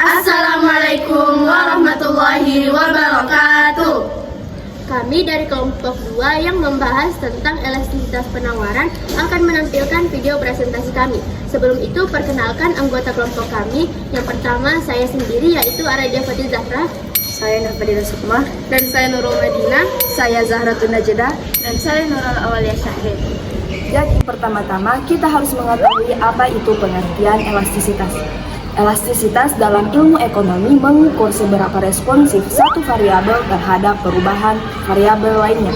Assalamualaikum warahmatullahi wabarakatuh. Kami dari kelompok 2 yang membahas tentang elastisitas penawaran akan menampilkan video presentasi kami. Sebelum itu, perkenalkan anggota kelompok kami. Yang pertama, saya sendiri yaitu Aradia Fatil Zahra. Saya Nurfadila Sukma. Dan saya Nurul Madinah. Saya Zahratun Najdah. Dan saya Nurul Awalia Syahrir. Jadi pertama-tama kita harus mengetahui apa itu pengertian elastisitas. Elastisitas dalam ilmu ekonomi mengukur seberapa responsif satu variabel terhadap perubahan variabel lainnya.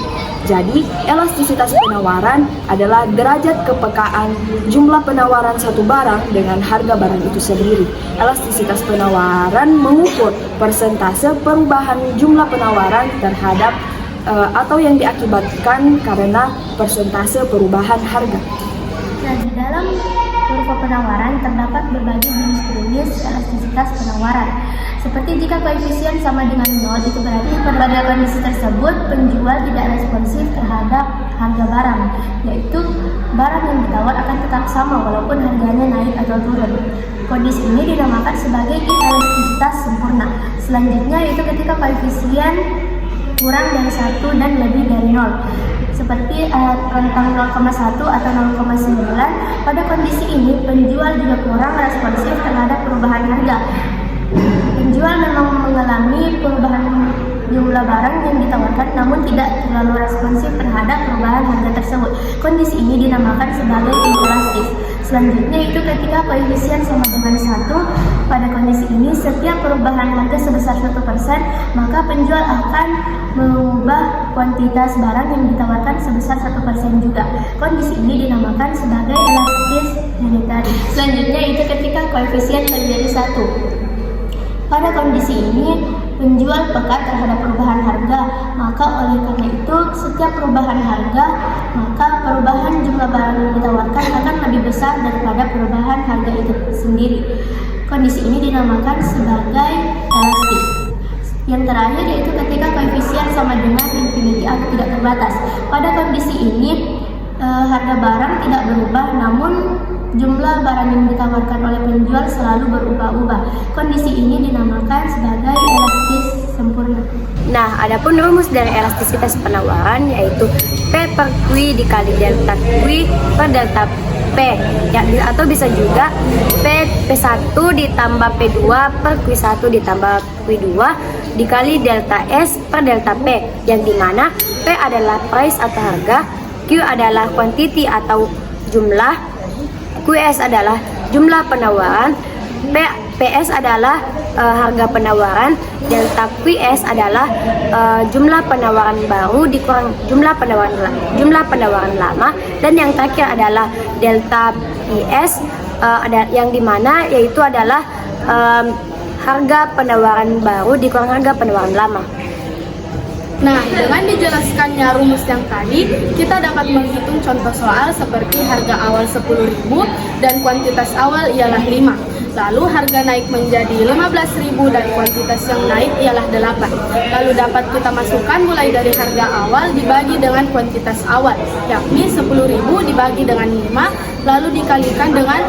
Jadi, elastisitas penawaran adalah derajat kepekaan jumlah penawaran satu barang dengan harga barang itu sendiri. Elastisitas penawaran mengukur persentase perubahan jumlah penawaran terhadap atau yang diakibatkan karena persentase perubahan harga. Nah, di dalam kurva penawaran terdapat berbagai jenis elastisitas penawaran. Seperti jika koefisien sama dengan 0, itu berarti pada kondisi tersebut penjual tidak responsif terhadap harga barang, yaitu barang yang ditawar akan tetap sama walaupun harganya naik atau turun. Kondisi ini dinamakan sebagai elastisitas sempurna. Selanjutnya yaitu ketika koefisien kurang dari 1 dan lebih dari 0. Seperti rentang 0,1 atau 0,9. Pada kondisi ini, penjual juga kurang responsif terhadap perubahan harga. Penjual memang mengalami perubahan jumlah barang yang ditawarkan, namun tidak terlalu responsif terhadap perubahan harga tersebut. Kondisi ini dinamakan sebagai inelastis. Selanjutnya itu ketika koefisien sama dengan 1. Pada kondisi ini, setiap perubahan harga sebesar 1%, maka penjual akan mengubah kuantitas barang yang ditawarkan sebesar 1% juga. Kondisi ini dinamakan sebagai elastis unitary. Selanjutnya itu ketika koefisien menjadi 1. Pada kondisi ini, penjual peka terhadap perubahan harga, maka oleh karena itu setiap perubahan harga, maka perubahan jumlah barang yang ditawarkan akan lebih besar daripada perubahan harga itu sendiri. Kondisi ini dinamakan sebagai elastis. Yang terakhir yaitu ketika koefisien sama dengan infinity atau tidak terbatas. Pada kondisi ini harga barang tidak berubah, namun jumlah barang yang ditawarkan oleh penjual selalu berubah-ubah. Kondisi ini dinamakan sebagai elastis sempurna. Nah, adapun rumus dari elastisitas penawaran yaitu P per Q dikali delta Q per delta P, ya, atau bisa juga P1 ditambah P2 per Q1 ditambah Q2 dikali delta S per delta P, yang dimana P adalah price atau harga, Q adalah quantity atau jumlah, QS adalah jumlah penawaran, PS adalah harga penawaran, delta QS adalah jumlah penawaran baru dikurang jumlah penawaran lama, dan yang terakhir adalah delta PS yang dimana yaitu adalah harga penawaran baru dikurang harga penawaran lama. Nah, dengan dijelaskannya rumus yang tadi, kita dapat menghitung contoh soal seperti harga awal 10.000 dan kuantitas awal ialah 5. Lalu harga naik menjadi 15.000 dan kuantitas yang naik ialah 8. Lalu dapat kita masukkan mulai dari harga awal dibagi dengan kuantitas awal, yakni 10.000 dibagi dengan 5, lalu dikalikan dengan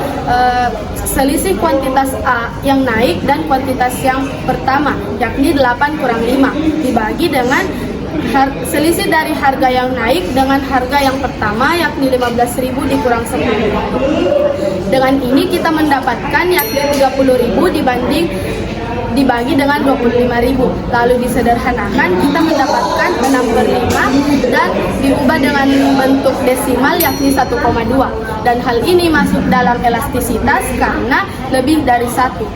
selisih kuantitas A yang naik dan kuantitas yang pertama, yakni 8 kurang 5, dibagi dengan selisih dari harga yang naik dengan harga yang pertama, yakni 15.000 dikurang 10.000. Dengan ini kita mendapatkan yakni 30.000 dibagi dengan 25.000. Lalu disederhanakan kita mendapatkan 6/5 dan diubah dengan bentuk desimal yakni 1,2. Dan hal ini masuk dalam elastisitas karena lebih dari 1.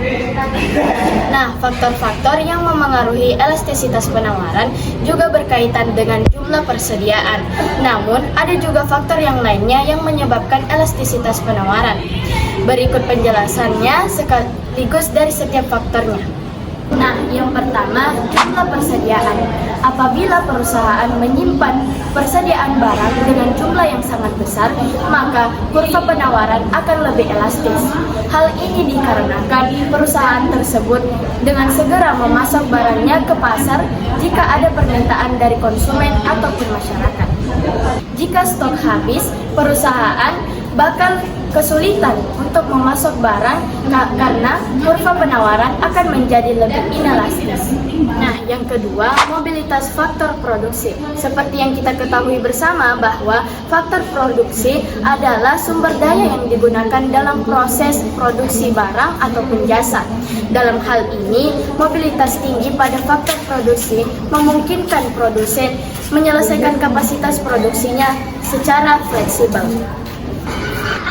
Nah, faktor-faktor yang memengaruhi elastisitas penawaran juga berkaitan dengan jumlah persediaan. Namun, ada juga faktor yang lainnya yang menyebabkan elastisitas penawaran. Berikut penjelasannya sekaligus dari setiap faktornya. Nah, yang pertama, jumlah persediaan. Apabila perusahaan menyimpan persediaan barang dengan jumlah yang sangat besar, maka kurva penawaran akan lebih elastis. Hal ini dikarenakan perusahaan tersebut dengan segera memasok barangnya ke pasar jika ada permintaan dari konsumen ataupun masyarakat. Jika stok habis, perusahaan bakal kesulitan untuk memasok barang karena kurva penawaran akan menjadi lebih inelastis. Nah, yang kedua, mobilitas faktor produksi. Seperti yang kita ketahui bersama bahwa faktor produksi adalah sumber daya yang digunakan dalam proses produksi barang ataupun jasa. Dalam hal ini, mobilitas tinggi pada faktor produksi memungkinkan produsen menyelesaikan kapasitas produksinya secara fleksibel.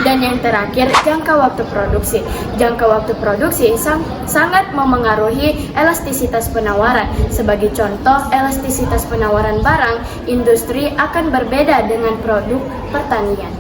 Dan yang terakhir, jangka waktu produksi. Jangka waktu produksi sangat memengaruhi elastisitas penawaran. Sebagai contoh, elastisitas penawaran barang industri akan berbeda dengan produk pertanian.